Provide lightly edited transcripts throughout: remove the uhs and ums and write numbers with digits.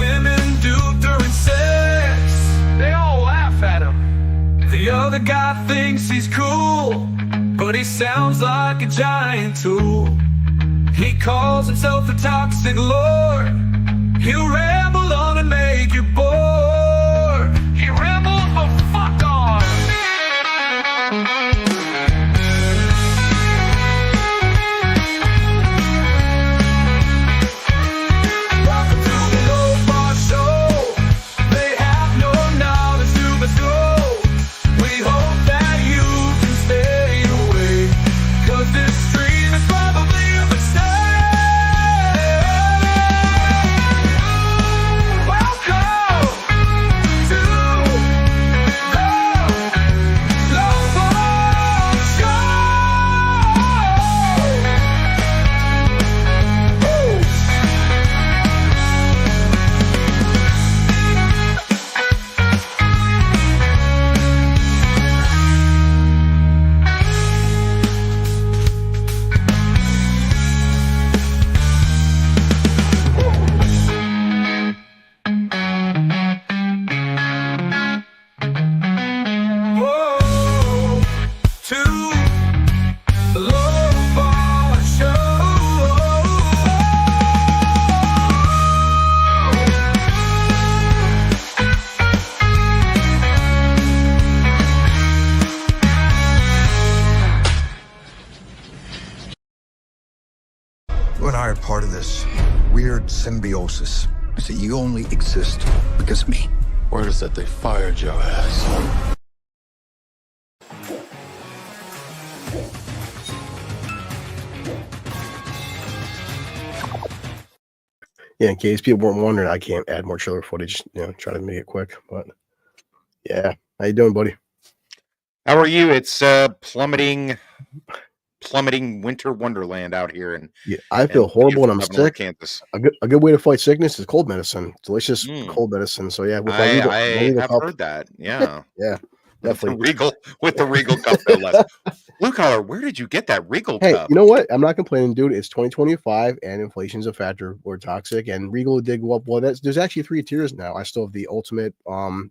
women do during sex. They all laugh at him. The other guy thinks he's cool, but he sounds like a giant tool. He calls himself the Toxic Lord. He'll ramble on and make you bored. He rambles the fuck on. Welcome to the Low Bar Show. They have no knowledge to bestow. We hope that you can stay away, 'cause this stream is probably a mistake. Welcome to the Low Bar Show. Woo! Whoa, to the Low Bar Show. You and I are part of this weird symbiosis. So you only exist because of me. Word is that they fired your ass. Yeah, in case people weren't wondering, I can't add more trailer footage. Try to make it quick. But yeah, how you doing, buddy? How are you? It's plummeting winter wonderland out here in Yeah, I feel horrible and I'm Leavenworth, sick. Kansas. A good way to fight sickness is cold medicine. Delicious cold medicine. So yeah, with my I Regal have cup. heard that. Yeah, Yeah, with the definitely. Regal cup, no less. Blue collar, where did you get that Regal Hey, cup? you know what? I'm not complaining, dude. It's 2025 and inflation's a factor. We're toxic and Regal did go up. Well, there's actually 3 tiers now. I still have the ultimate.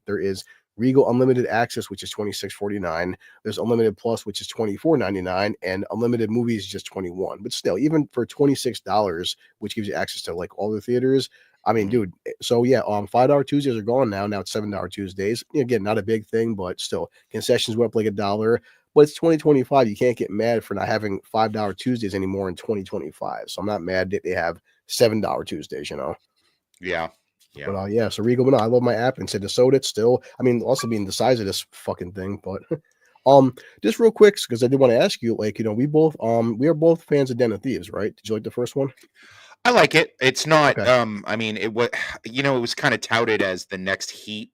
There is Regal Unlimited Access, which is $26.49. There's Unlimited Plus, which is $24.99, and Unlimited Movies is just $21. But still, even for $26, which gives you access to like all the theaters. I mean, dude. So yeah, $5 Tuesdays are gone now. Now it's $7 Tuesdays. Again, not a big thing, but still, concessions went up like $1. But it's 2025. You can't get mad for not having $5 Tuesdays anymore in 2025. So I'm not mad that they have $7 Tuesdays. Yeah. But yeah, so Regal, but no, I love my app and said the soda. It's still, I mean, also being the size of this fucking thing. But just real quick, because I did want to ask you, like, we are both fans of Den of Thieves, right? Did you like the first one? I like it. It's not. Okay. I mean, it was. It was kind of touted as the next Heat.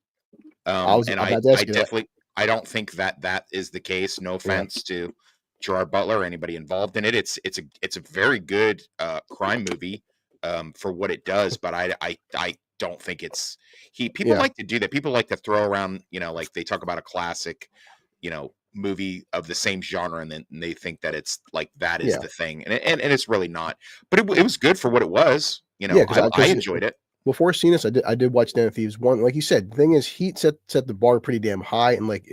I Definitely. I don't think that is the case. No offense to Gerard Butler or anybody involved in it. It's a very good crime movie for what it does, but I don't think it's people like to do that. People like to throw around, like they talk about a classic, movie of the same genre, and then they think that it's like that is the thing, and it's really not. But it was good for what it was. I enjoyed it. Before seeing this, I did watch Den of Thieves 1. Like you said, the thing is, Heat set the bar pretty damn high, and like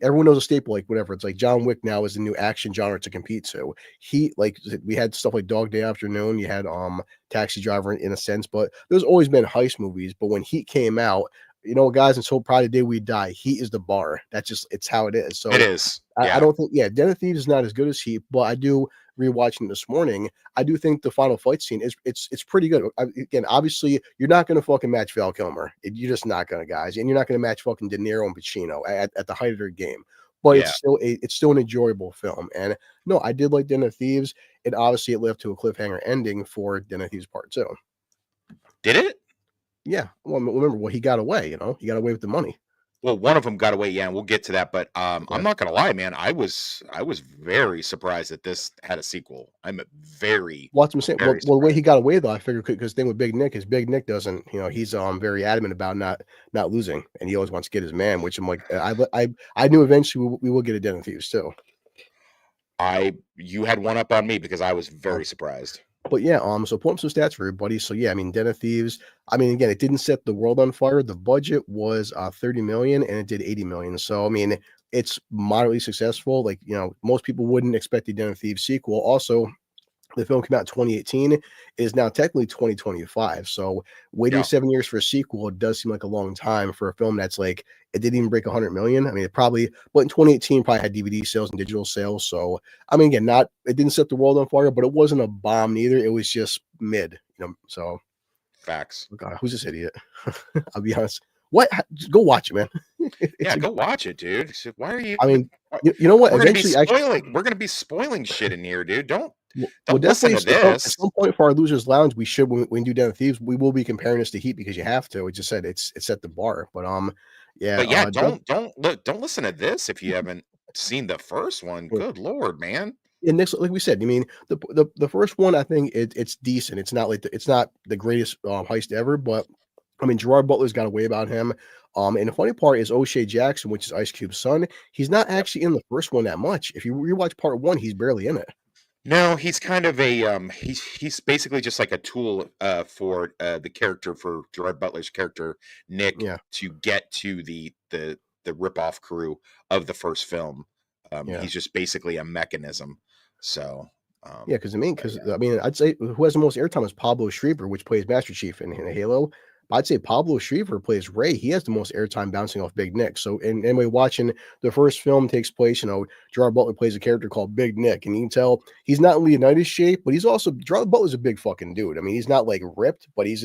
everyone knows a staple, like whatever. It's like John Wick now is the new action genre to compete. So Heat, like we had stuff like Dog Day Afternoon, you had Taxi Driver in a sense, but there's always been heist movies. But when Heat came out, guys, and so probably the day we die, Heat is the bar. It's how it is. So it is. I don't think, Den of Thieves is not as good as Heat, but I do. Rewatching this morning, I do think the final fight scene it's pretty good. Again, obviously, you're not going to fucking match Val Kilmer. You're just not going to, guys, and you're not going to match fucking De Niro and Pacino at the height of their game. But it's still an enjoyable film. And no, I did like Den of Thieves. And obviously, it led to a cliffhanger ending for Den of Thieves Part 2. Did it? Yeah. Well, remember, he got away. He got away with the money. Well, one of them got away, and we'll get to that. But I'm not gonna lie, man. I was very surprised that this had a sequel. I'm very. Well, that's what I'm saying. Well, the way he got away, though, I figured because the thing with Big Nick is Big Nick doesn't, he's very adamant about not losing, and he always wants to get his man. Which I'm like, I knew eventually we will get a Den of Thieves too. You had one up on me because I was very surprised. But yeah, so put up some stats for everybody. So yeah, I mean, Den of Thieves. I mean, again, it didn't set the world on fire. The budget was 30 million, and it did 80 million. So I mean, it's moderately successful. Like most people wouldn't expect a Den of Thieves sequel. Also, the film came out in 2018. It is now technically 2025. So waiting Yeah, 7 years for a sequel does seem like a long time for a film that's like it didn't even break 100 million. I mean, it probably, but in 2018 probably had DVD sales and digital sales. So I mean, again, not it didn't set the world on fire, but it wasn't a bomb neither. It was just mid. So facts. oh God, who's this idiot? I'll be honest. What? Just go watch it, man. It's Yeah, a, go watch it, dude. So why are you? I mean, why- you know what? We're gonna be Eventually, actually. spoiling. We're gonna be spoiling shit in here, dude. Well, Don't listen definitely to at this. some point for our losers lounge, we should when we do Den of Thieves, we will be comparing this to Heat because you have to. We just said it's set the bar, but yeah, But yeah, don't listen to this if you haven't seen the first one. Good lord, man. and next, like we said, I mean the first one, I think it's decent. It's not like it's not the greatest heist ever, but I mean Gerard Butler's got a way about him. And the funny part is O'Shea Jackson, which is Ice Cube's son. He's not Yep. actually in the first one that much. If you rewatch part one, he's barely in it. No, he's kind of a he's basically just like a tool for the character for Gerard Butler's character Nick Yeah, to get to the rip-off crew of the first film. yeah. He's just basically a mechanism. So Yeah, because I mean, I'd say who has the most airtime is Pablo Schreiber, which plays Master Chief in Halo. But I'd say Pablo Schreiber plays Ray. He has the most airtime bouncing off Big Nick. So, and anybody watching the first film takes place, Gerard Butler plays a character called Big Nick, and you can tell he's not in Leonidas shape, but he's also Gerard Butler's a big fucking dude. I mean, he's not like ripped, but he's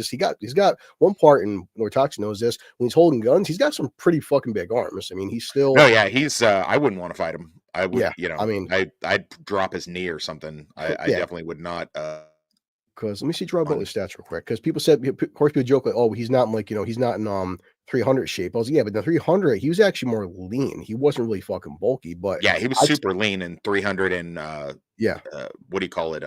got one part, and Nortox knows this when he's holding guns, he's got some pretty fucking big arms. I mean, he's no, still, yeah, he's I wouldn't want to fight him. I would, yeah. I mean, I'd drop his knee or something. I yeah. definitely would not Because let me see Gerard on Butler's stats real quick. Because people said, of course, people joke like, "Oh, he's not in he's not in 300 shape." I was like, yeah, but the 300, he was actually more lean. He wasn't really fucking bulky, but yeah, he was I'd, super lean in 300 and yeah, what do you call it?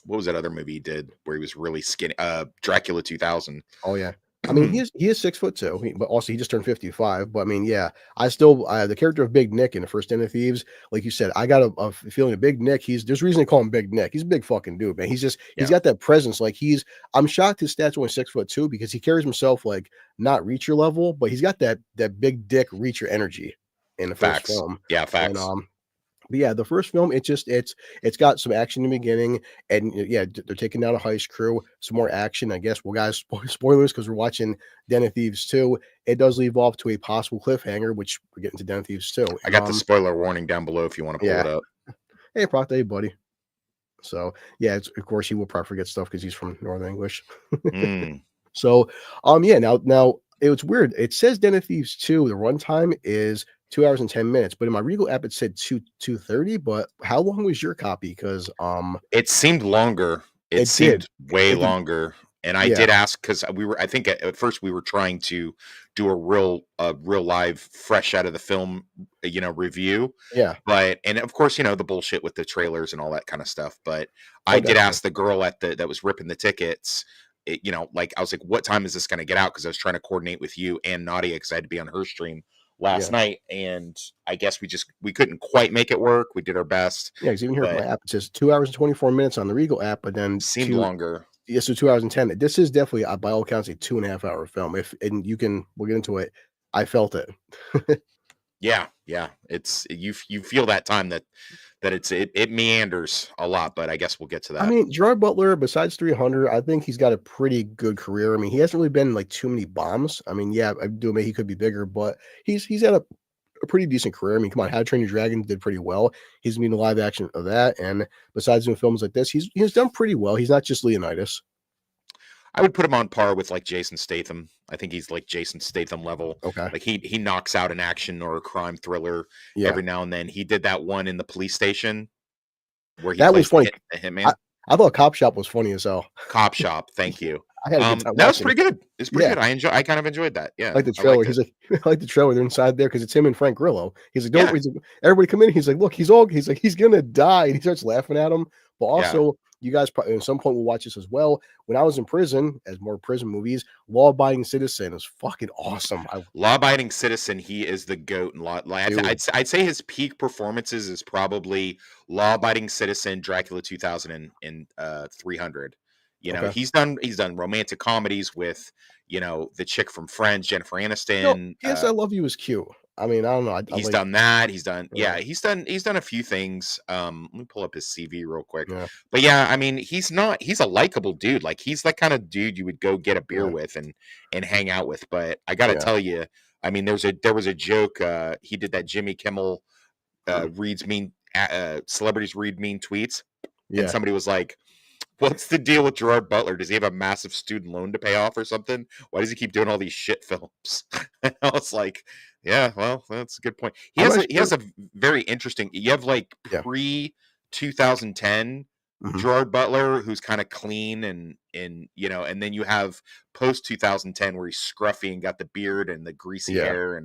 What was that other movie he did where he was really skinny? Dracula 2000. oh yeah. I mean, he is 6'2", but also he just turned 55. But I mean, yeah, I still the character of Big Nick in the first Den of Thieves, like you said, I got a feeling of Big Nick. There's a reason to call him Big Nick. He's a big fucking dude, man. He's Yeah, got that presence. Like I'm shocked his stats only 6'2" because he carries himself like not reacher level, but he's got that big dick reacher energy in the first facts. film. Yeah, And facts. but yeah, the first film, it's got some action in the beginning, and yeah, they're taking down a heist crew, some more action. I guess, well, guys, spoilers because we're watching Den of Thieves 2. It does leave off to a possible cliffhanger, which we're getting to Den of Thieves 2. I got the spoiler warning down below if you want to pull Yeah, it up. hey, Proctor, hey, buddy. So yeah, of course he will probably forget stuff because he's from Northern English. Mm. So yeah, now it was weird. It says Den of Thieves 2, the runtime is 2 hours and 10 minutes, but in my Regal app it said 2:30. But how long was your copy? Because It seemed longer. It it did. seemed way It did. longer. And I Yeah. did ask because I think at first we were trying to do a real live, fresh out of the film, review. Yeah. And of course, the bullshit with the trailers and all that kind of stuff. But Oh, I did definitely. ask the girl that was ripping the tickets, like I was like, what time is this going to get out? Because I was trying to coordinate with you and Nadia because I had to be on her stream last Yeah. night. And I guess we couldn't quite make it work. We did our best, Yeah, because even here on but my app, it says 2 hours and 24 minutes on the Regal app, but then seemed longer. so 2 hours and 10. This is definitely, by all accounts, a 2.5 hour film. And we'll get into it. I felt it. Yeah, yeah. It's you feel that time that it meanders a lot, but I guess we'll get to I that. mean, Gerard Butler, besides 300, I think he's got a pretty good career. I mean, he hasn't really been in, like too many bombs. I mean, yeah, I do admit he could be bigger, but he's had a pretty decent career. I mean, come on, How to Train Your Dragon did pretty well. He's been in live action of that, and besides doing films like this, he's done pretty well. He's not just Leonidas. I would put him on par with like Jason Statham. I think he's like Jason Statham level. Okay, Like he knocks out an action or a crime thriller yeah, every now and then. He did that one in the police station where he that was plays funny. the I, hitman. I thought Cop Shop was funny as hell. Cop Shop. Thank you. I had a good time That was watching pretty it. good. It's pretty Yeah, good. I kind of enjoyed that. Yeah, like the I trailer. liked He's it. like, I like the trailer. They're inside there because it's him and Frank Grillo. He's like, don't. Yeah, He's like, everybody come in. He's like, look, he's like, he's gonna die. And he starts laughing at him. But yeah. also, you guys probably at some point will watch this as well. When I was in prison, as more prison movies, Law Abiding Citizen is fucking awesome. Law-abiding citizen, he is the goat. And like Dude, I'd say his peak performances is probably Law-abiding citizen, Dracula 2000, and 300. You know, okay. he's done romantic comedies with, you know, the chick from Friends, Jennifer No, Aniston. P.S. I Love You is cute. I mean, I don't know. I He's like, done that. He's done, uh, yeah, he's done a few things. Let me pull up his CV real quick. yeah, But yeah, I mean, he's a likable dude. Like he's that kind of dude you would go get a beer yeah, with and hang out with. But I gotta yeah, tell you, I mean, there was a joke. He did that Jimmy Kimmel mm, reads mean celebrities read mean tweets, and yeah. somebody was like, "What's the deal with Gerard Butler? Does he have a massive student loan to pay off or something? Why does he keep doing all these shit films?" And I was like, "Yeah, well, that's a good point." I'm not He sure. has a very interesting. You have like Yeah. pre 2010 Hmm. Gerard Butler, who's kind of clean and you know, and then you have post 2010 where he's scruffy and got the beard and the greasy Yeah. hair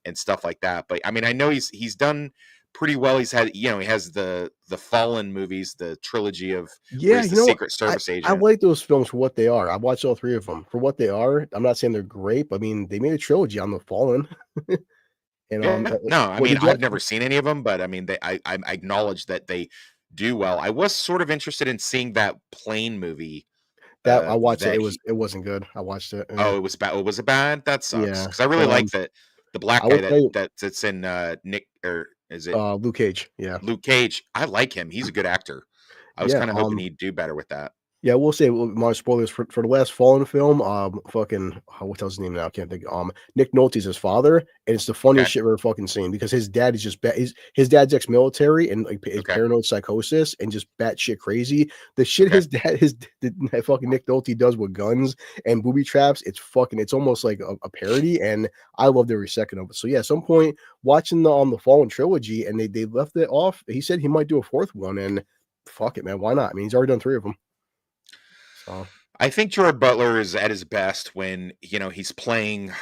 and stuff like that. But I mean, I know he's done pretty well. He's had, you know, he has the Fallen movies, the trilogy of where Yeah, he's the you know what? Secret Service I agent. like those films for what they are. I watched all three of them for what they are. I'm not saying they're great, but I mean, they made a trilogy on The Fallen. And Yeah, no, I what mean, did you I've like? never seen any of them, but I mean, I acknowledge that they do well. I was sort of interested in seeing that Plane movie. That I watched it. That he It wasn't good. I watched it. Oh, it was bad. Oh, was it bad? That sucks Yeah, because I really but like the black I guy will tell you, that's in Nick, or is it Luke Cage. Yeah, Luke Cage? I like him. He's a good actor. I was yeah. kind of hoping he'd do better with that. Yeah, we'll say my spoilers for the last Fallen film. Fucking what his name now? I can't think. Nick Nolte's his father, and it's the funniest Okay, shit I've ever fucking seen because his dad is just his dad's ex-military and like is okay, paranoid psychosis and just batshit crazy. The shit okay. his dad that fucking Nick Nolte does with guns and booby traps, it's almost like a parody, and I loved every second of it. So yeah, at some point watching the Fallen trilogy, and they left it off. He said he might do a fourth one, and fuck it, man, why not? I mean, he's already done three of them. So I think Gerard Butler is at his best when, you know, he's playing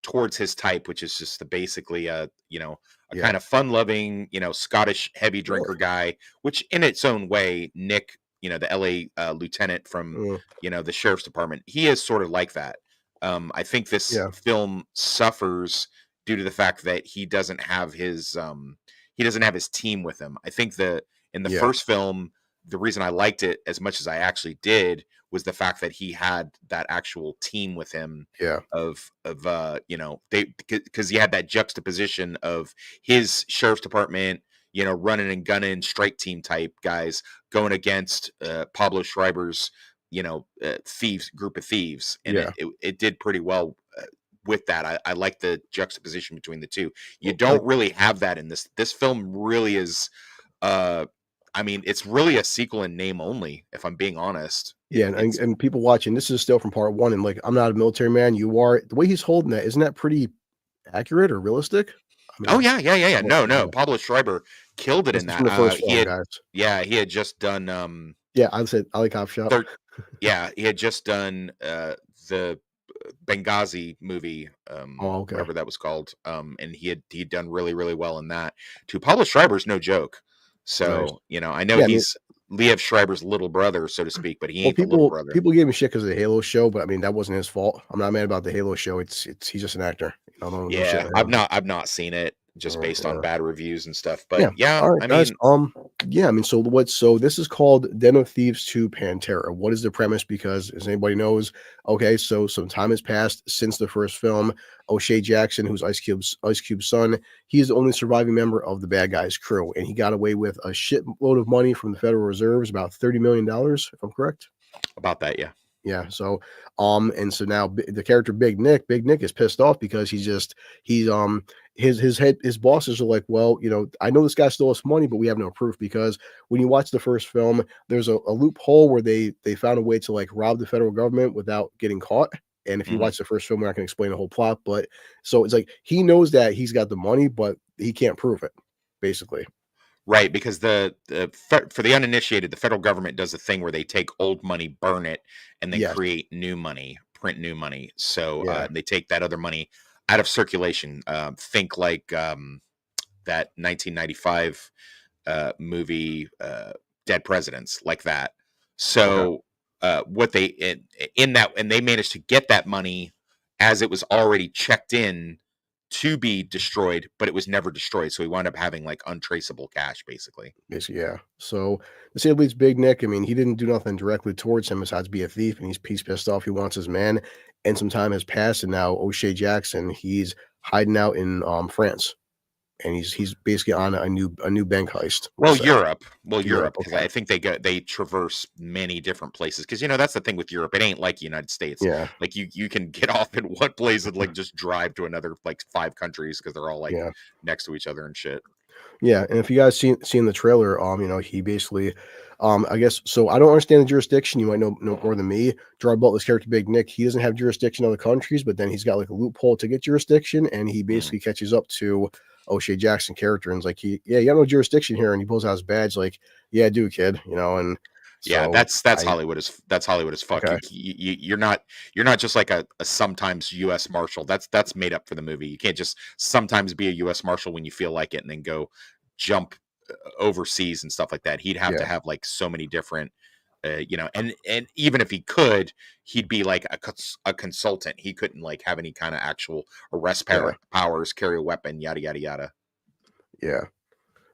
towards his type, which is just basically a, you know, a yeah. kind of fun-loving, you know, Scottish heavy drinker guy, which in its own way, Nick, you know, the LA lieutenant from, Mm, you know, the sheriff's department, he is sort of like that. I think this yeah, film suffers due to the fact that he doesn't have his team with him. I think in the yeah, first film, the reason I liked it as much as I actually did was the fact that he had that actual team with him yeah, of you know, they, because he had that juxtaposition of his sheriff's department, you know, running and gunning strike team type guys going against Pablo Schreiber's, you know, thieves group of thieves, and yeah. it did pretty well with that. I like the juxtaposition between the two. You Well, like, don't really have that in this film. Really is uh I mean, it's really a sequel in name only, if I'm being honest. yeah, It's and people watching, this is still from part one, and like, I'm not a military man. You are. The way he's holding that, isn't that pretty accurate or realistic? I Oh mean, yeah, yeah, yeah, yeah. well, No, no. yeah, Pablo Schreiber killed it this in is from that. the first He film, had, guys. yeah, he had just done Yeah, I said I like Cop Shop. thir- yeah, he had just done the Benghazi movie, Oh, okay, whatever that was called. And he'd done really, really well in that too. Pablo Schreiber's no joke. nice. So, you know, I know Yeah, I mean, he's Liev Schreiber's little brother, so to speak, but he well, ain't the little people brother. people gave him shit because of the Halo show, but I mean, that wasn't his fault. I'm not mad about the Halo show. It's he's just an actor. You know, no shit Yeah, on him. I've not seen it just based on Yeah. bad reviews and stuff. Yeah. But yeah, All right, I guys. mean, Yeah, I mean, so this is called Den of Thieves 2 Pantera. What is the premise? Because as anybody knows, okay, so some time has passed since the first film. O'Shea Jackson, who's Ice Cube's son, he's the only surviving member of the bad guys crew, and he got away with a shitload of money from the Federal Reserves, about $30 million, if I'm correct. about that, yeah. Yeah. So, and so now the character Big Nick is pissed off because he's his bosses are like, well, you know, I know this guy stole us money, but we have no proof because when you watch the first film, there's a loophole where they found a way to like rob the federal government without getting caught. And if you Mhm. watch the first film, we're not going to explain the whole plot, but so it's like he knows that he's got the money, but he can't prove it, basically. Right, because for the uninitiated, the federal government does a thing where they take old money, burn it, and then Yes. create new money, print new money. So Yeah. they take that other money out of circulation. Think like that 1995 movie, Dead Presidents, like that. Okay. So what they in that, and they managed to get that money as it was already checked in to be destroyed, but it was never destroyed. So he wound up having like untraceable cash, basically. Basically, yeah. So the say leads Big Nick. I mean, he didn't do nothing directly towards him besides be a thief, and he's pissed off. He wants his man, and some time has passed, and now O'Shea Jackson, he's hiding out in France, and he's basically on a new bank heist. We'll Well, say Europe. Well, Europe. Europe, because Okay. I think they traverse many different places. Because that's the thing with Europe. It ain't like United States. Yeah. Like you can get off in one place and like just drive to another like 5 countries because they're all like Yeah. next to each other and shit. Yeah, and if you guys seen the trailer, he basically, I guess so. I don't understand the jurisdiction. You might know more than me. Gerard Butler's character, Big Nick, he doesn't have jurisdiction in other countries, but then he's got like a loophole to get jurisdiction, and he Mm. basically catches up to O'Shea Jackson character, and is like, you got no jurisdiction here, and he pulls out his badge, like, yeah, I do, kid, and Yeah, so that's I Hollywood as fuck. okay, You're not just like a sometimes U.S. Marshal. That's made up for the movie. You can't just sometimes be a U.S. Marshal when you feel like it and then go jump overseas and stuff like that. He'd have to yeah, have like so many different, and even if he could, he'd be like a consultant. He couldn't like have any kind of actual arrest yeah, powers, carry a weapon, yada yada yada. yeah.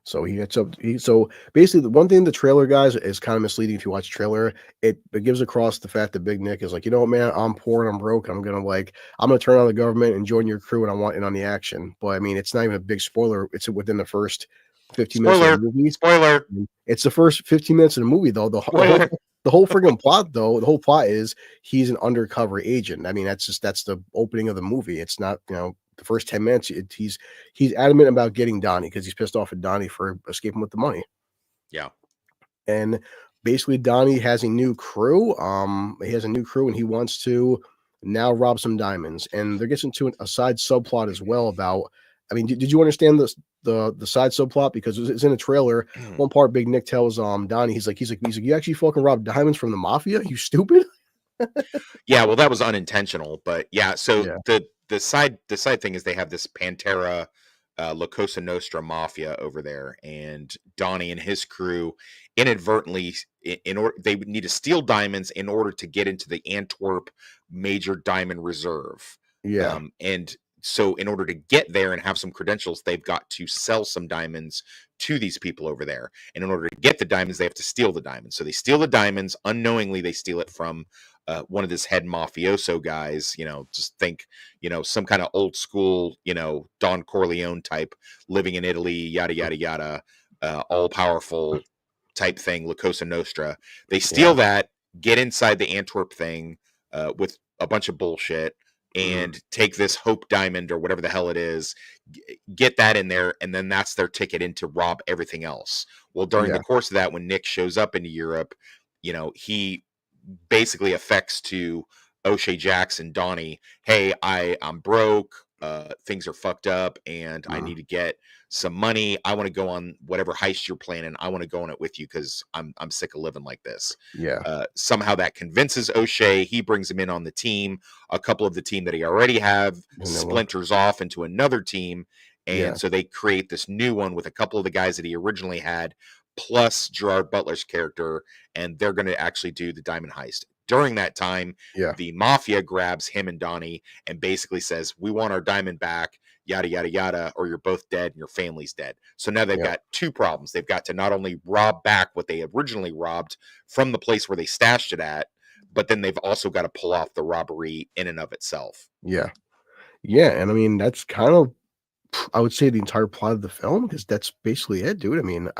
So he gets up. So basically, the one thing the trailer guys is kind of misleading. If you watch the trailer, it gives across the fact that Big Nick is like, you know what, man, I'm poor and I'm broke. I'm gonna turn on the government and join your crew, and I want in on the action. But I mean, it's not even a big spoiler. It's within the first 15 minutes of the Spoiler, movie. spoiler, It's the first 15 minutes of the movie, though. spoiler. The whole friggin' plot, though, the whole plot is he's an undercover agent. I mean, that's the opening of the movie. It's not, the first 10 minutes, he's adamant about getting Donnie because he's pissed off at Donnie for escaping with the money. Yeah. And basically, Donnie has a new crew. He has a new crew, and he wants to now rob some diamonds. And there gets into a side subplot as well about. I mean, did you understand this the side subplot because it's in a trailer? One part, Big Nick tells Donnie, he's like, you actually fucking robbed diamonds from the mafia? You stupid. Yeah, well, that was unintentional, but yeah. So Yeah, the side thing is they have this Pantera, La Cosa Nostra mafia over there, and Donnie and his crew inadvertently, in order they would need to steal diamonds in order to get into the Antwerp Major Diamond Reserve, yeah, and so in order to get there and have some credentials, they've got to sell some diamonds to these people over there, and in order to get the diamonds, they have to steal the diamonds. So they steal the diamonds unknowingly. They steal it from one of this head mafioso guys, just think, some kind of old school, Don Corleone type living in Italy, yada, yada, yada, all powerful type thing, La Cosa Nostra. They steal yeah. that, get inside the Antwerp thing with a bunch of bullshit Mhm. and take this Hope Diamond or whatever the hell it is, get that in there, and then that's their ticket in to rob everything else. Well, during the Yeah, course of that, when Nick shows up into Europe, he basically affects to O'Shea Jackson, Donnie, hey, I'm broke, things are fucked up, and I mhm, need to get some money. I want to go on whatever heist you're planning. I want to go on it with you because I'm sick of living like this. yeah. Somehow that convinces O'Shea. He brings him in on the team. A couple of the team that he already have Vanilla. splinters off into another team, Yeah, and so they create this new one with a couple of the guys that he originally had, plus Gerard Butler's character, and they're going to actually do the diamond heist. During that time, yeah, the mafia grabs him and Donnie and basically says, "We want our diamond back, yada, yada, yada, or you're both dead and your family's dead." So now they've yeah, got two problems. They've got to not only rob back what they originally robbed from the place where they stashed it at, but then they've also got to pull off the robbery in and of itself. yeah, yeah. And I mean, that's kind of, I would say, the entire plot of the film because that's basically it, dude. I mean,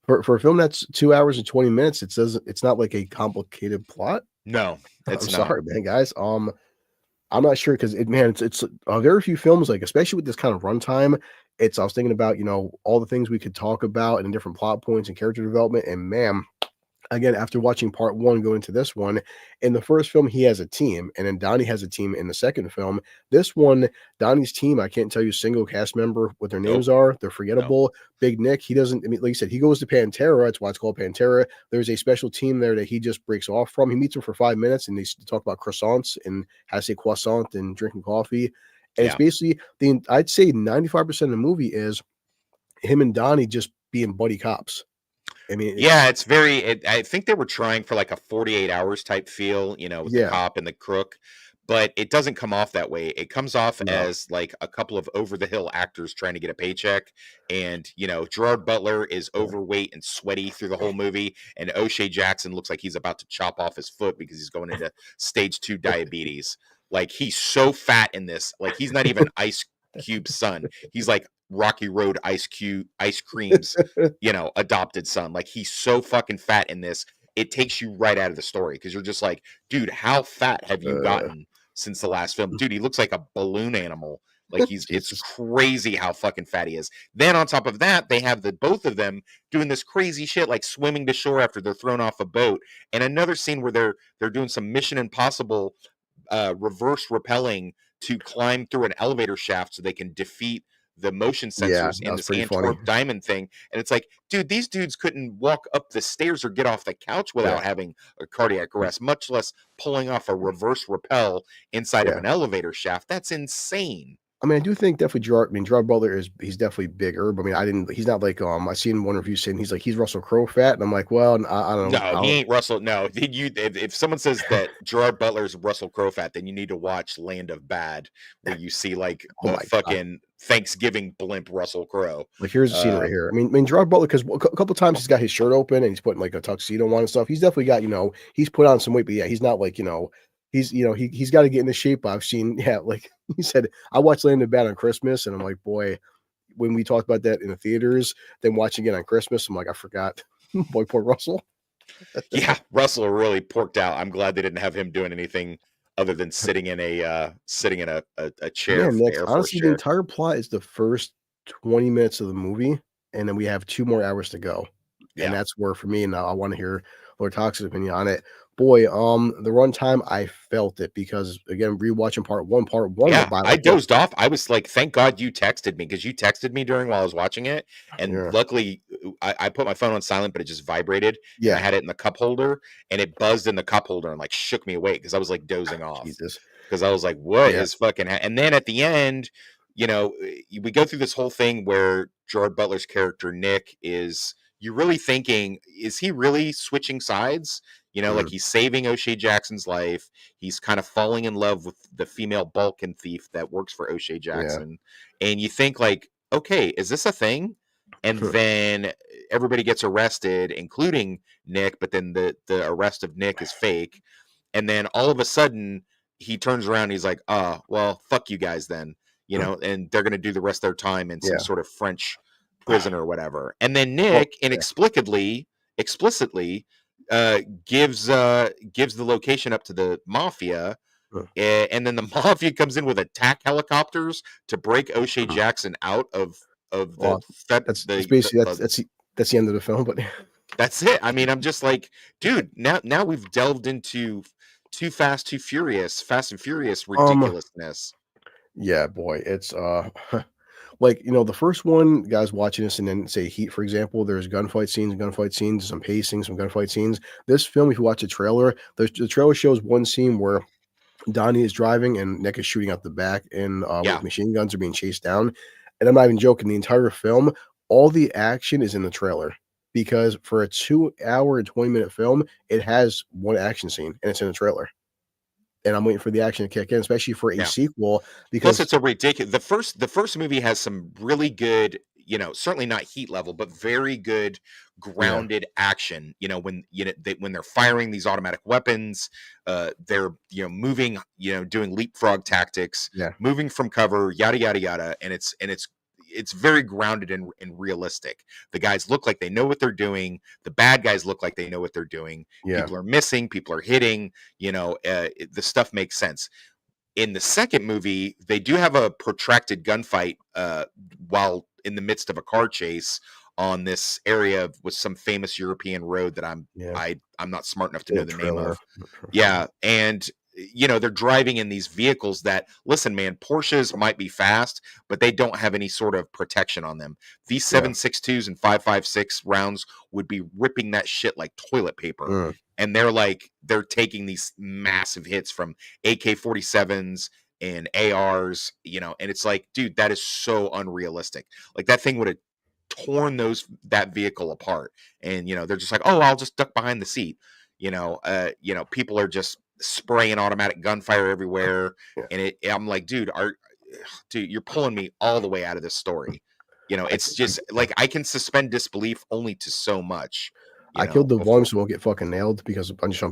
for a film that's 2 hours and 20 minutes, it's not like a complicated plot. No, I'm it's not. sorry, man, guys. I'm not sure because it's very few films, like, especially with this kind of runtime. I was thinking about, all the things we could talk about and different plot points and character development, and man, again, after watching part one, go into this one. In the first film, he has a team, and then Donnie has a team in the second film. This one, Donnie's team, I can't tell you a single cast member what their Nope. names are. They're No. forgettable. Big Nick, he doesn't, I mean, like you said, he goes to Pantera. That's why it's called Pantera. There's a special team there that he just breaks off from. He meets them for 5 minutes and they talk about croissants and how to say croissant and drinking coffee. And it's Yeah. basically I'd say 95% of the movie is him and Donnie just being buddy cops. I mean, Yeah, it's very. I think they were trying for like a 48 hours type feel, with the yeah, cop and the crook, but it doesn't come off that way. It comes off no, as like a couple of over the hill actors trying to get a paycheck. And, Gerard Butler is yeah. overweight and sweaty through the whole movie. And O'Shea Jackson looks like he's about to chop off his foot because he's going into stage 2 diabetes. Like, he's so fat in this. Like, he's not even Ice Cube's son. He's like Rocky Road Ice Cream's adopted son. Like, he's so fucking fat in this. It takes you right out of the story because you're just like, dude, how fat have you uh, gotten since the last film? Dude, he looks like a balloon animal. Like, it's Jesus, crazy how fucking fat he is. Then on top of that, they have the both of them doing this crazy shit, like swimming to shore after they're thrown off a boat. And another scene where they're doing some Mission Impossible reverse rappelling to climb through an elevator shaft so they can defeat the motion yeah, sensors that in was this pretty funny. Antwerp diamond thing. And it's like, dude, these dudes couldn't walk up the stairs or get off the couch Yeah, without having a cardiac arrest, much less pulling off a reverse rappel inside of yeah. an elevator shaft. That's insane. I mean, I do think definitely Gerard. I mean, Gerard Butler he's definitely bigger. But I mean, I didn't. He's not like I seen one review saying he's Russell Crowe fat, and I'm like, well, I don't know. No, he ain't Russell. No, if someone says that Gerard Butler's Russell Crowe fat, then you need to watch Land of Bad, where you see like Oh a my god! fucking Thanksgiving blimp Russell Crowe. Like here's the scene right here. I mean Gerard Butler because a couple times he's got his shirt open and he's putting like a tuxedo on and stuff. He's definitely got he's put on some weight, but yeah, he's not like he's got to get into shape. I've seen like he said I watched Land of Bad on Christmas and I'm like boy when we talked about that in the theaters, then watching it on Christmas, I'm like I forgot. Boy, poor Russell. Yeah, Russell really porked out. I'm glad they didn't have him doing anything other than sitting in a chair, Man, the Nick, Air Force honestly, the chair. entire plot is the first 20 minutes of the movie, and then we have 2 more hours to go. And Yeah. that's where for me, now I want to hear Lord Tox's opinion on it. Boy, the runtime, I felt it because again, rewatching part one went Yeah, by I like what? dozed off. I was like, thank God you texted me because you texted me during while I was watching it. And Yeah. luckily, I put my phone on silent, but it just vibrated and I Yeah. had it in the cup holder and it buzzed in the cup holder and like shook me awake because I was like dozing off Jesus. because I was like, what Yeah. is fucking and then at the end, we go through this whole thing where Gerard Butler's character, Nick, you're really thinking, is he really switching sides? Like Mm, he's saving O'Shea Jackson's life. He's kind of falling in love with the female Balkan thief that works for O'Shea yeah. Jackson. And you think like, okay, is this a thing? And then everybody gets arrested, including Nick, but then the arrest of Nick is fake. And then all of a sudden he turns around and he's like, well, fuck you guys then, and they're going to do the rest of their time in some Yeah. sort of French prison or whatever. And then Well, Nick yeah. explicitly gives the location up to the mafia, Mm, and then the mafia comes in with attack helicopters to break O'Shea mm. Jackson out of the Well, that's basically that's the end of the film, but that's it. I mean, I'm just like, dude, now we've delved into Fast and Furious um ridiculousness. yeah, boy, it's like the first one, guys watching this and then say Heat, for example, there's gunfight scenes, some pacing, some gunfight scenes. This film, if you watch the trailer, the trailer shows one scene where Donnie is driving and Nick is shooting out the back and Yeah, with machine guns are being chased down. And I'm not even joking, the entire film, all the action is in the trailer. Because for a 2 hour and 20-minute film, it has one action scene and it's in the trailer. And I'm waiting for the action to kick in, especially for a yeah. sequel, Plus, because it's a ridiculous. The first movie has some really good, certainly not Heat level, but very good yeah, grounded action. When when they're firing these automatic weapons, they're moving, doing leapfrog tactics, yeah, moving from cover, yada yada yada, and it's very grounded and realistic. The guys look like they know what they're doing. The bad guys look like they know what they're doing. yeah, People are missing. People are hitting. The stuff makes sense. In the second movie, they do have a protracted gunfight while in the midst of a car chase on this area with some famous European road that yeah. I'm not smart enough to know Little the name trailer. of. Yeah, and they're driving in these vehicles that, listen, man, Porsches might be fast, but they don't have any sort of protection on them. These Yeah. 7.62s and 5.56 rounds would be ripping that shit like toilet paper. Mm, And they're taking these massive hits from AK-47s and ARs, and it's like, dude, that is so unrealistic. Like that thing would have torn that vehicle apart. And they're just like, oh, I'll just duck behind the seat. People are just spraying automatic gunfire everywhere. Yeah. And I'm like, dude, you're pulling me all the way out of this story. I, It's just like I can suspend disbelief only to so much. I killed the volume Before. so we won't get fucking nailed because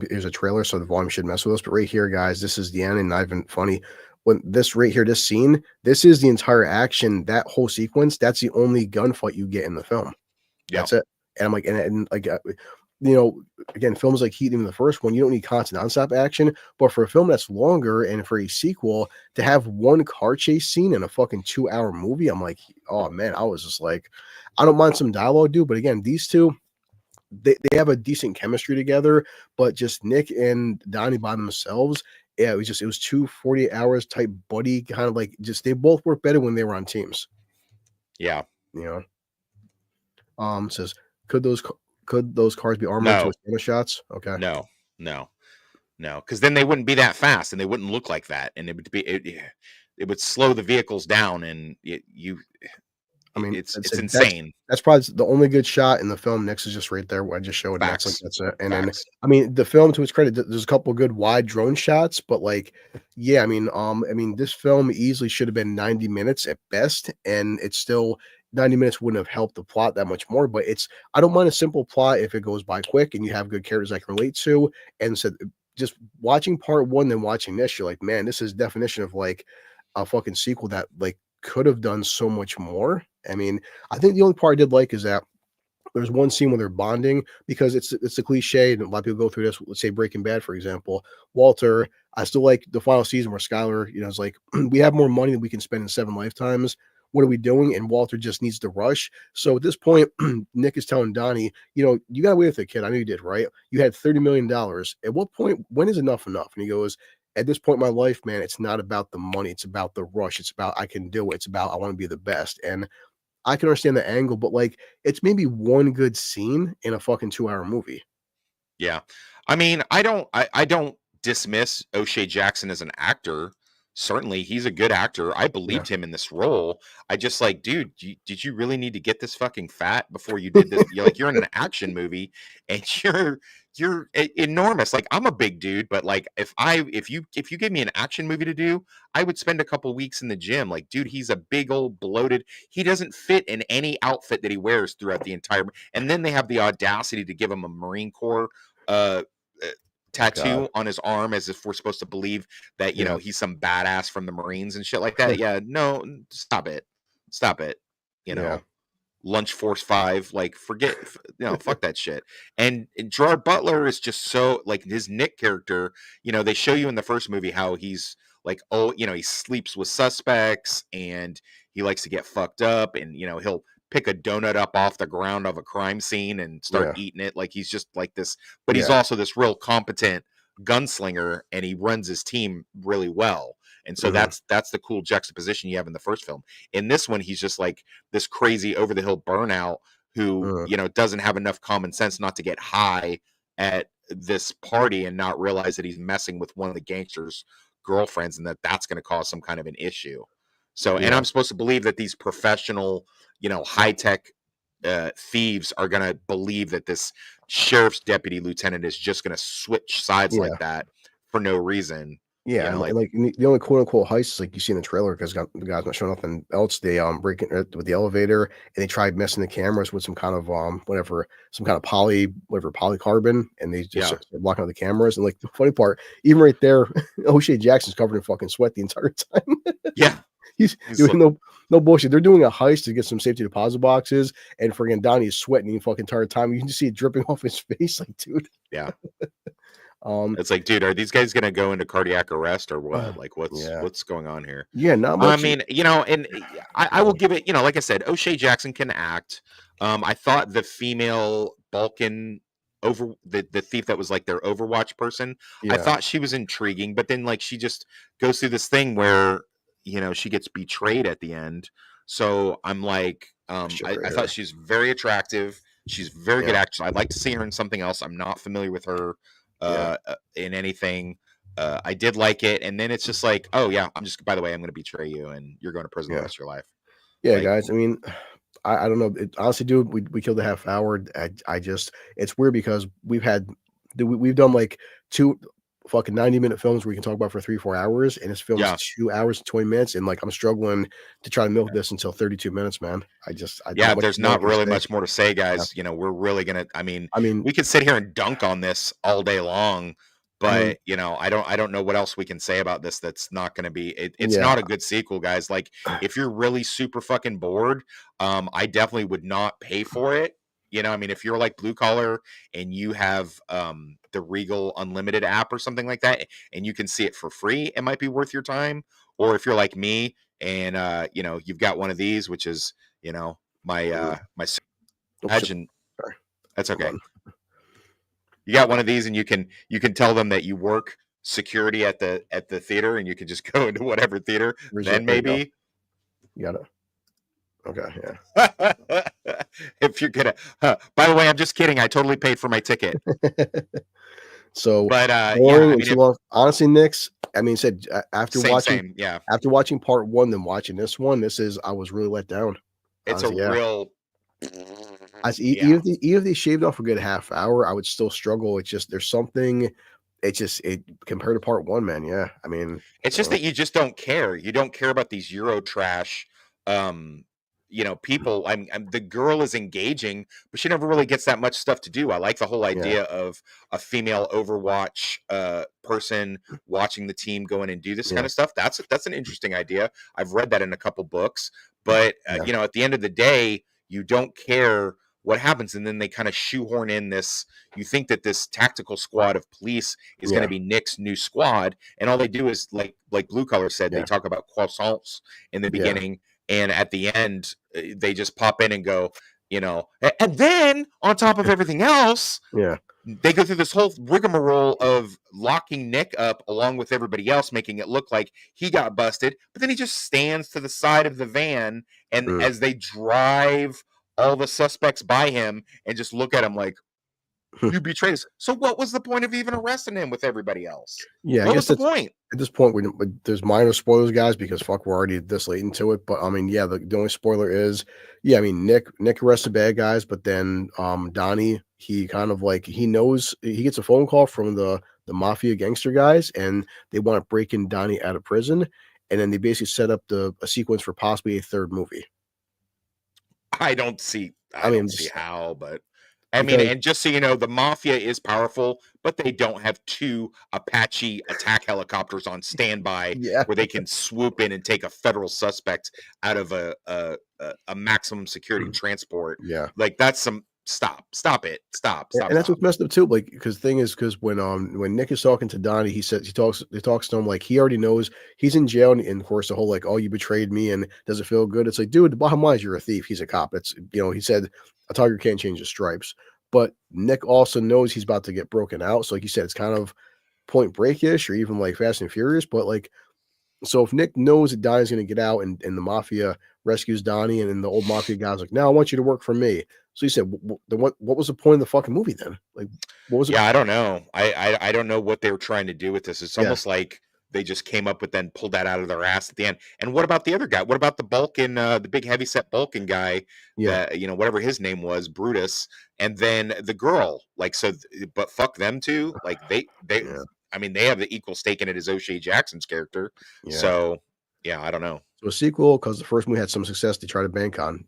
here's a trailer, so the volume should mess with us. But right here, guys, this is the end, and not even funny. When this right here, this scene, this is the entire action, that whole sequence. That's the only gunfight you get in the film. Yeah. That's it. And I'm like, and like, again, films like Heat, even the first one, you don't need constant nonstop action. But for a film that's longer and for a sequel to have one car chase scene in a fucking 2-hour movie, I'm like, oh man, I was just like, I don't mind some dialogue, dude. But again, these two, they have a decent chemistry together, but just Nick and Donnie by themselves, yeah, it was two 48 hours type buddy kind of like, just they both work better when they were on teams. Yeah. Says, could those cars be armored to withstand shots? Okay. No, because then they wouldn't be that fast and they wouldn't look like that, and it would slow the vehicles down, and I mean, it's insane. That's probably the only good shot in the film. Nick's is just right there where I just showed. Facts. That's it. And Facts. then, I mean, the film, to its credit, there's a couple good wide drone shots, but like, yeah, I mean, this film easily should have been 90 minutes at best, and it's still 90 minutes wouldn't have helped the plot that much more. But I don't mind a simple plot if it goes by quick and you have good characters I can relate to. And so, just watching part one, then watching this, you're like, man, this is definition of like a fucking sequel that like could have done so much more. I mean, I think the only part I did like is that there's one scene where they're bonding, because it's a cliche, and a lot of people go through this. Let's say Breaking Bad, for example. Walter, I still like the final season where Skyler, is like, we have more money than we can spend in 7 lifetimes. What are we doing? And Walter just needs to rush. So at this point, Nick is telling Donnie, you got away with it, kid. I know you did, right? You had $30 million. At what point, when is enough enough? And he goes, at this point in my life, man, it's not about the money. It's about the rush. It's about I can do it. It's about I want to be the best. And I can understand the angle, but like, it's maybe one good scene in a fucking 2-hour movie. Yeah. I mean, I don't dismiss O'Shea Jackson as an actor. Certainly, he's a good actor. I believed him in this role. I just like, dude, did you really need to get this fucking fat before you did this? You're in an action movie and you're enormous. Like, I'm a big dude, but like if you gave me an action movie to do, I would spend a couple weeks in the gym. Like, dude, he's a big old bloated. He doesn't fit in any outfit that he wears throughout the entire. And then they have the audacity to give him a Marine Corps tattoo on his arm, as if we're supposed to believe that he's some badass from the Marines and shit like that. Yeah, no, stop it. Lunch Force 5, like, forget, fuck that shit. And Gerard Butler is just so, like, his Nick character, they show you in the first movie how he's like, oh, he sleeps with suspects and he likes to get fucked up, and he'll pick a donut up off the ground of a crime scene and start eating it. Like, he's just like this, but he's also this real competent gunslinger, and he runs his team really well. And so that's the cool juxtaposition you have in the first film. In this one, he's just like this crazy over the hill burnout who, doesn't have enough common sense not to get high at this party and not realize that he's messing with one of the gangsters' girlfriends, and that's going to cause some kind of an issue. So, and I'm supposed to believe that these professional, high-tech thieves are going to believe that this sheriff's deputy lieutenant is just going to switch sides like that for no reason. Yeah, and like the only quote unquote heist is like you see in the trailer, because the guy's not showing nothing else. They break in with the elevator, and they tried messing the cameras with some kind of polycarbon, and they just started blocking out the cameras. And like the funny part, even right there, O'Shea Jackson's covered in fucking sweat the entire time. He's doing no bullshit. They're doing a heist to get some safety deposit boxes, and friggin' Donnie is sweating the fucking entire time. You can just see it dripping off his face, like, dude. Yeah. It's like, dude, are these guys gonna go into cardiac arrest or what? Like, what's going on here? Yeah, not much. I mean, and I will give it, like I said, O'Shea Jackson can act. I thought the female Balkan the thief that was like their Overwatch person, I thought she was intriguing, but then like she just goes through this thing where she gets betrayed at the end. So I'm like, I thought she's very attractive. She's very good actress. I'd like to see her in something else. I'm not familiar with her in anything. I did like it, and then it's just like, oh yeah, by the way, I'm going to betray you, and you're going to prison the rest of your life. Yeah, like, guys. I mean, I don't know. Honestly, dude, we killed a half hour. I just it's weird because we've done like two fucking 90-minute films where we can talk about for 3-4 hours, and this film's Yeah. 2 hours and 20 minutes, and like I'm struggling to try to milk this until 32 minutes, man. Yeah, not much there's more I not can really say. much more to say, Yeah. guys. We're really gonna. I mean, We could sit here and dunk on this all day long, mhm, but I don't know what else we can say about this that's not gonna be. It's yeah, not a good sequel, guys. Like, if you're really super fucking bored, I definitely would not pay for it. If you're like blue collar and you have the Regal Unlimited app or something like that, and you can see it for free, it might be worth your time. Or if you're like me and you've got one of these, which is my mhm. my Oh shit, imagine sorry. that's Hold okay. on. You got one of these, and you can tell them that you work security at the theater, and you can just go into whatever theater. Then There you go. maybe You got it. Okay, if you're gonna. By the way, I'm just kidding. I totally paid for my ticket. yeah. So But yeah, boring and too if long. Honestly, Nick's. I mean, said same, yeah. after watching part one, then watching this one, I was really let down. It's a Honestly, yeah. real Even yeah. if they shaved off a good half hour, I would still struggle. It's just there's something. It compared to part one, man. Yeah, I mean, It's just that you just don't care. You don't care about these Euro trash, um, people. The girl is engaging, but she never really gets that much stuff to do. I like the whole yeah, idea of a female Overwatch person watching the team go in and do this kind yeah, of stuff. That's an interesting idea. I've read that in a couple books, but yeah, at the end of the day, you don't care what happens, and then they kind of shoehorn in this. You think that this tactical squad of police is going to yeah, be Nick's new squad, and all they do is like Blue Collar said, they yeah, talk about croissants in the yeah, beginning, and at the end they just pop in and go, and then on top of everything else, yeah, they go through this whole rigmarole of locking Nick up along with everybody else, making it look like he got busted, but then he just stands to the side of the van, and mm, as they drive all the suspects by him and just look at him like, you betrayed us. So what was the point of even arresting him with everybody else? yeah. I What guess was the that's point? at this point. There's minor spoilers, guys, because fuck, we're already this late into it. But I mean, yeah, the only spoiler is, yeah, I mean, Nick arrests the bad guys, but then Donnie, he kind of like he knows he gets a phone call from the mafia gangster guys, and they want to break in Donnie out of prison, and then they basically set up a sequence for possibly a third movie. I don't see I I mean, don't see just how, but I mean, because and just so you know, the mafia is powerful, but they don't have two Apache attack helicopters on standby yeah, where they can swoop in and take a federal suspect out of a maximum security transport. yeah. Like that's some stop it. Yeah, Stop, and that's stop. what's messed up too. Like, because the thing is, because when Nick is talking to Donnie, he talks to him like he already knows he's in jail, and of course the whole like, oh, you betrayed me, and does it feel good? It's like, dude, the bottom line is you're a thief. He's a cop. It's he said a tiger can't change his stripes, but Nick also knows he's about to get broken out. So like you said, it's kind of Point Break-ish or even like Fast and Furious, but like so if Nick knows that Donnie's going to get out and the mafia rescues Donnie, and then the old mafia guy's like, "Now I want you to work for me." So he said, Then what was the point of the fucking movie then? Like, what was it?" Yeah, I don't know. I don't know what they were trying to do with this. It's Yeah, almost like they just came up with then pulled that out of their ass at the end. And what about the other guy? What about the Balkan, the big heavyset Balkan guy yeah, that whatever his name was, Brutus, and then the girl? Like so, but fuck them too. Like they, yeah, I mean, they have the equal stake in it as O'Shea Jackson's character. yeah. So yeah, I don't know. So a sequel, because the first movie had some success, they try to bank on.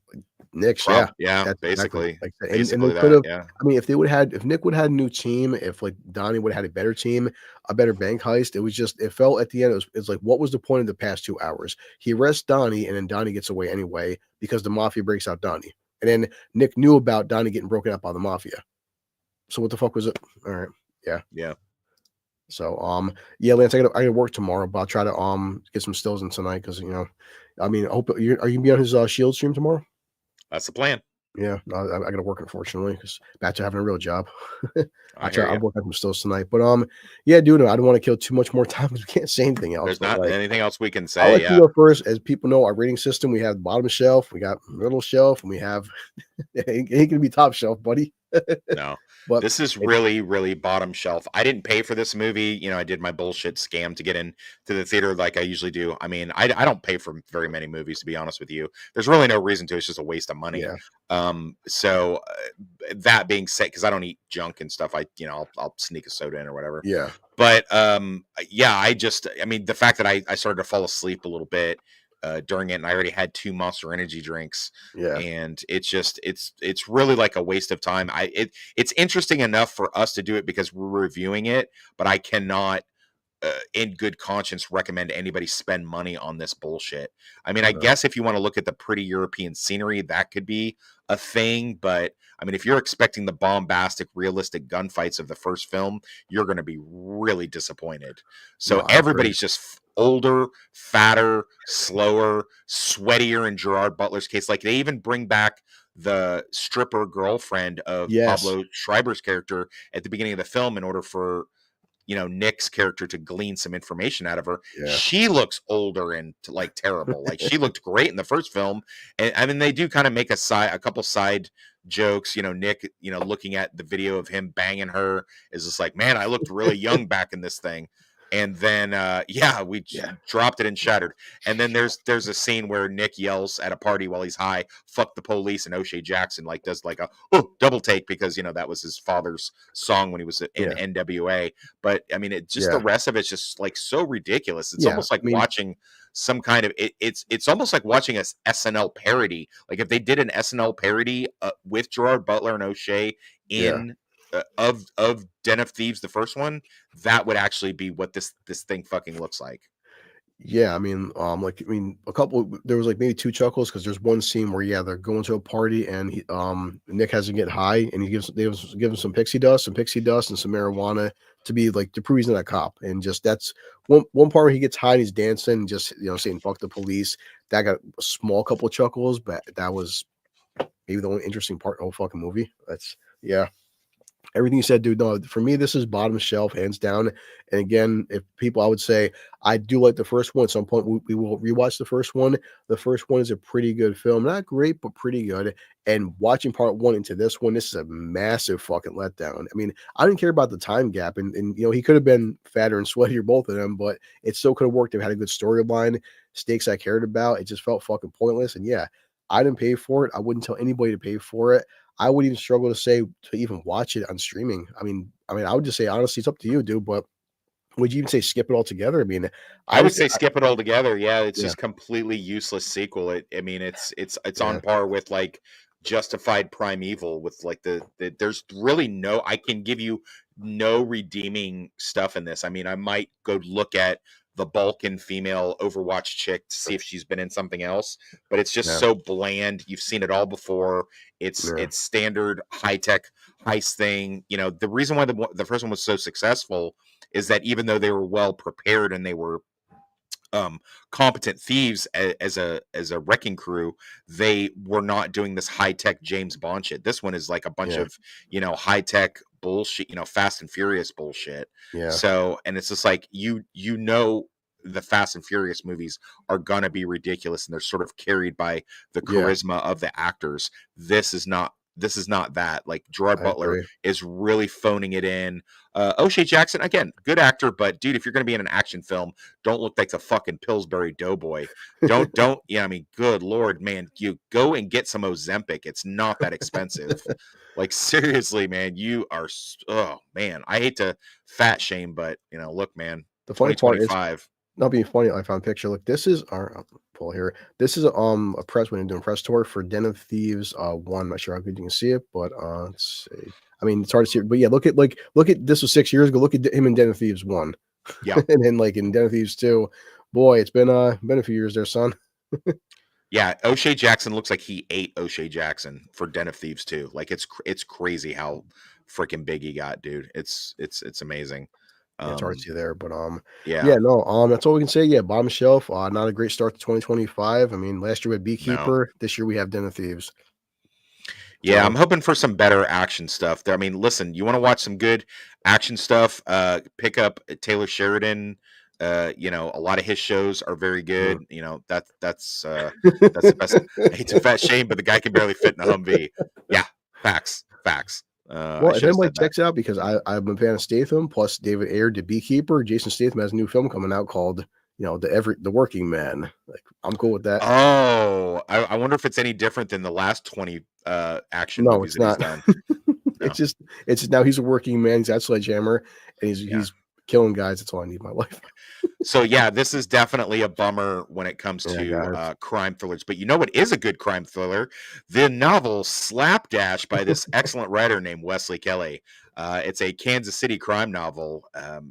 Nick's, yeah, Yeah, that's exactly basically, like that. And they basically could that. have. Yeah. I mean, if Nick would have had a new team, if like Donnie would have had a better team, a better bank heist, it felt at the end, it's like, what was the point of the past 2 hours? He arrests Donnie, and then Donnie gets away anyway because the mafia breaks out Donnie. And then Nick knew about Donnie getting broken up by the mafia. So what the fuck was it? All right. Yeah. Yeah. So yeah, Lance, I gotta work tomorrow, but I'll try to get some stills in tonight because I mean, I hope are you gonna be on his Shield stream tomorrow? That's the plan. Yeah, no, I gotta work unfortunately because back to having a real job. I hear I'll you. work on some stills tonight. But yeah, dude, I don't want to kill too much more time because we can't say anything else. There's But not like anything else we can I'll say. let you Yeah. go first. As people know, our rating system, we have bottom shelf, we got middle shelf, and we have it ain't gonna be top shelf, buddy. No, But this is it, really, really bottom shelf. I didn't pay for this movie. I did my bullshit scam to get in to the theater like I usually do. I mean, I don't pay for very many movies, to be honest with you. There's really no reason to. It's just a waste of money. yeah, So that being said, because I don't eat junk and stuff, I'll sneak a soda in or whatever. yeah, But yeah, I mean, the fact that I started to fall asleep a little bit during it, and I already had 2 Monster Energy drinks, yeah, and it's really like a waste of time. It's interesting enough for us to do it because we're reviewing it, but I cannot in good conscience recommend anybody spend money on this bullshit. I mean, I no, guess if you want to look at the pretty European scenery, that could be a thing. But I mean, if you're expecting the bombastic, realistic gunfights of the first film, you're going to be really disappointed. no, So I agree. everybody's just older, fatter, slower, sweatier in Gerard Butler's case. Like they even bring back the stripper girlfriend of Yes, Pablo Schreiber's character at the beginning of the film in order for Nick's character to glean some information out of her. yeah, She looks older and like terrible. Like she looked great in the first film, and I mean they do kind of make a couple side jokes. Nick, looking at the video of him banging her is just like, man, I looked really young back in this thing. And then yeah, we yeah, dropped it and shattered. And then there's a scene where Nick yells at a party while he's high, "Fuck the police," and O'Shea Jackson like does like a double take because that was his father's song when he was in yeah, NWA. But I mean, the yeah, rest of it's just like so ridiculous. It's yeah. almost like I mean, watching some kind of it's almost like watching a SNL parody. Like if they did an SNL parody with Gerard Butler and O'Shea yeah. in of Den of Thieves, the first one, that would actually be what this thing fucking looks like. Yeah, I mean, a couple. There was like maybe two chuckles because there's one scene where they're going to a party and Nick has to get high and give him some pixie dust, and some marijuana to be like to prove he's not a cop, and just that's one part where he gets high and he's dancing, and just saying "fuck the police." That got a small couple chuckles, but that was maybe the only interesting part of the whole fucking movie. That's yeah. Everything you said, dude. No, for me, this is bottom shelf, hands down. And again, if people, I would say I do like the first one. At some point, we will rewatch the first one. The first one is a pretty good film, not great, but pretty good. And watching part one into this one, this is a massive fucking letdown. I mean, I didn't care about the time gap, and he could have been fatter and sweatier, both of them, but it still could have worked. They had a good storyline, stakes I cared about. It just felt fucking pointless. And yeah, I didn't pay for it. I wouldn't tell anybody to pay for it. I would even struggle to say to even watch it on streaming. I would just say honestly, it's up to you, dude. But would you even say skip it altogether? I mean, I I would just say skip it altogether. Yeah, it's yeah, just completely useless sequel. I mean, it's yeah, on par with like Justified Primeval with like the there's really no I can give you no redeeming stuff in this. I mean, I might go look at the Balkan female Overwatch chick to see if she's been in something else, but it's just yeah, so bland. You've seen it all before. It's yeah, it's standard high tech heist thing. The reason why the first one was so successful is that even though they were well prepared and they were competent thieves as a wrecking crew, they were not doing this high tech James Bond shit. This one is like a bunch yeah, of high tech bullshit, Fast and Furious bullshit. yeah, So, and it's just like the Fast and Furious movies are gonna be ridiculous, and they're sort of carried by the yeah. charisma of the actors. This is not. This is not that. Like Gerard I Butler agree. is really phoning it in. O'Shea Jackson, again, good actor, but dude, if you're going to be in an action film, don't look like the fucking Pillsbury Doughboy. Don't. Yeah, I mean, good lord, man, you go and get some Ozempic. It's not that expensive. Like seriously, man, you are. Oh man, I hate to fat shame, but look, man, The funny part is 2025. not being funny. I found a picture. Look, this is our I'll pull here. This is a press when doing press tour for Den of Thieves. One. I'm not sure how good you can see it, but let's see. I mean, it's hard to see, but yeah, look at this was 6 years ago. Look at him in Den of Thieves 1, Yeah, and then like in Den of Thieves 2. Boy, it's been a few years there, son. yeah. O'Shea Jackson looks like he ate O'Shea Jackson for Den of Thieves too. Like it's crazy how freaking big he got, dude. It's amazing. Yeah, it's hard to Um, see there, but yeah, yeah, no, that's all we can say. Yeah, bottom shelf. Not a great start to 2025. I mean, last year we had no. Beekeeper. This year we have Den of Thieves. Yeah, So I'm hoping for some better action stuff. I mean, listen, you want to watch some good action stuff? Pick up Taylor Sheridan. A lot of his shows are very mm. good. That's the best. I hate to fat shame, but the guy can barely fit in a Humvee. Yeah, facts. I Well, if should have anybody said that. checks out, because I'm a fan of Statham, plus David Ayer did Beekeeper. Jason Statham has a new film coming out called, the Working Man. Like, I'm cool with that. Oh, I wonder if it's any different than the last 20 action No, movies it's that he's not. done. It's No. just now he's a working man. He's got Sledgehammer, and Yeah. he's killing guys. That's all I need in my life. So yeah, this is definitely a bummer when it comes Yeah, to guys. crime thrillers. But you know what is a good crime thriller? The novel Slapdash by this excellent writer named Wesley Kelly. It's a Kansas City crime novel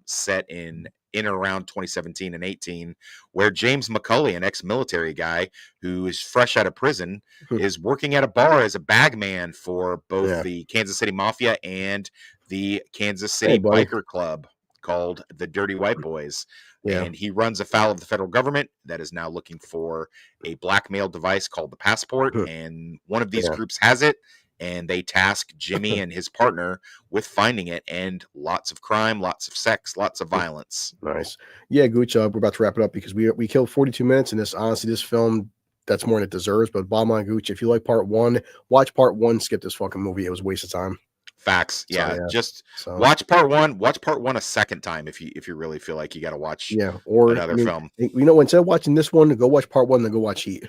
set in and around 2017 and 18, where James McCulley, an ex-military guy who is fresh out of prison, is working at a bar as a bagman for both Yeah. the Kansas City Mafia and the Kansas Hey, City buddy. Biker Club called the Dirty White Boys. Yeah. And he runs afoul of the federal government that is now looking for a blackmail device called the passport. And one of these Yeah. groups has it, and they task Jimmy and his partner with finding it. And lots of crime, lots of sex, lots of violence. Nice. Yeah, Gooch, we're about to wrap it up because we killed 42 minutes, and this film, that's more than it deserves. But bottom line, Gooch, if you like part one, watch part one, skip this fucking movie. It was a waste of time. Facts. So, Yeah. yeah. Just So watch part one. Watch part one a second time if you really feel like you got to watch yeah, or another film. instead of watching this one, go watch part one, then go watch Heat.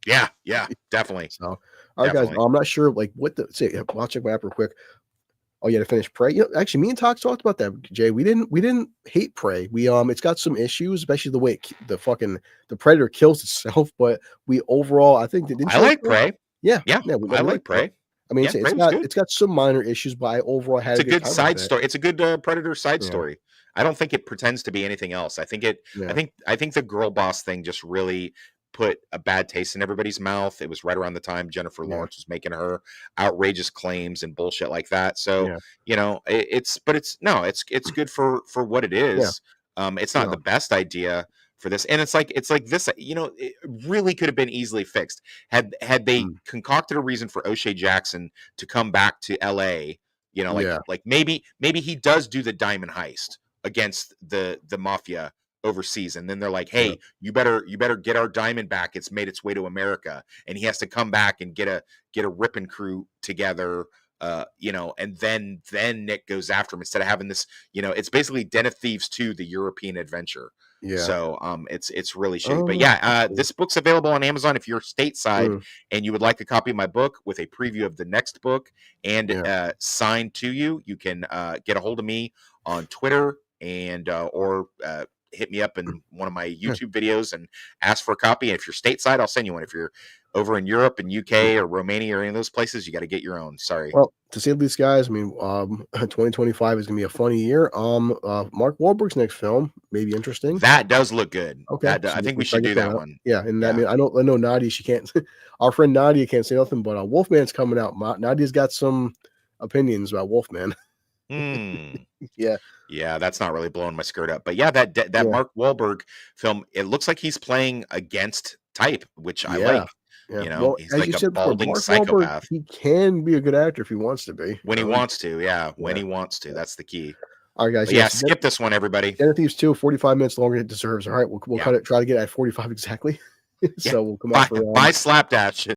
Yeah. Yeah. Definitely. So, all right, guys. Definitely. I'm not sure what I'll check my app real quick. Oh yeah, to finish Prey. Actually, me and Tox talked about that, Jay. We didn't hate Prey. it's got some issues, especially the way the Predator kills itself. But we overall, I think I like Prey. Yeah, Yeah. we I like Prey. I mean, Yeah, Prey was good. it's got some minor issues, but I overall had It's a a good time side with it. story. It's a good Predator side Yeah. story. I don't think it pretends to be anything else. I think the girl boss thing just really put a bad taste in everybody's mouth. It was right around the time Jennifer Yeah. Lawrence was making her outrageous claims and bullshit like that. So, Yeah. it's good for what it is. It's not No. the best idea for this. And it's like this, it really could have been easily fixed had they concocted a reason for O'Shea Jackson to come back to LA, like maybe he does do the diamond heist against the mafia overseas, and then they're like, hey, you better get our diamond back. It's made its way to America, and he has to come back and get a ripping crew together. And then Nick goes after him instead of having this, it's basically Den of Thieves 2, the European adventure. Yeah. So it's really shitty. But yeah, this book's available on Amazon if you're stateside and you would like a copy of my book with a preview of the next book and signed to you. You can get a hold of me on Twitter and or hit me up in one of my YouTube videos and ask for a copy. And if you're stateside, I'll send you one. If you're over in Europe and UK or Romania or any of those places, you got to get your own. Sorry. Well, to say the least, guys, 2025 is gonna be a funny year. Mark Wahlberg's next film may be interesting. That does look good. Okay, I think we should do that one. Yeah, and I mean, I know Nadia. She can't. Our friend Nadia can't say nothing, but Wolfman's coming out. Nadia's got some opinions about Wolfman. Yeah, that's not really blowing my skirt up. But yeah, that Mark Wahlberg film, it looks like he's playing against type, which I like. Yeah. Well, he's as like you a said before, balding Mark psychopath. Wahlberg, he can be a good actor if he wants to be. When he wants to, when he wants to. That's the key. All right, guys. But skip this one, everybody. Den of Thieves 2, 45 minutes longer than it deserves. All right, we'll cut it. Try to get it at 45 exactly. So we'll come out for Bye, Slapdash.